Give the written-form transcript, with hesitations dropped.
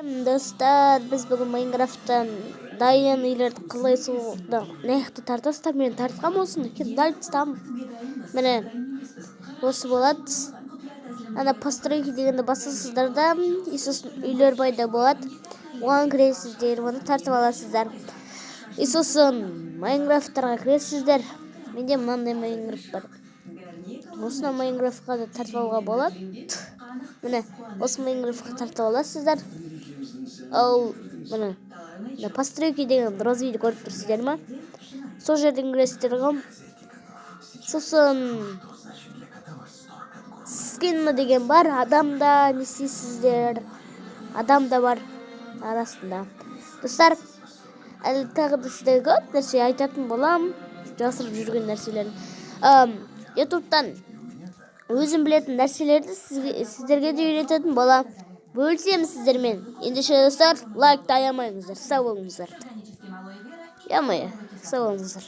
Достар, біз бүгін Майнкрафттан дайын үйлерді қалай салуды неяқты тартасыздар. Мен тартқам осыны екен, дәл тастам. Міне осы болады. Ана постройки дегенді басасыздар да, и сосын үйлер пайда болады. Оған кіресіздер, оны тартып аласыздар. И сосын Майнкрафттарға кіресіздер. Менде мынандай Майнкрафт бар. Осыны Майнкрафтқа да тартып алуға болады. Міне осы Майнкрафтқа тартып аласыздар. Ал міне постройки деген развитие көріп тұрсыздар ма? Сол жерден кіресіздер ғой. Сосын скин деген бар, адамда не істейсіздер? Адамда бар арасында. Достар, әлі тағы да сіздерге көп нәрсе айтатын болам, жасырып жүрген нәрселерін. Ютубтан өзім білетін нәрселерді сіздерге де үйрететін болам. Бөлісемін сіздермен. Ендеше достар, лайкты аямайыңыздар, сау болыңыздар. Сау болыңыздар.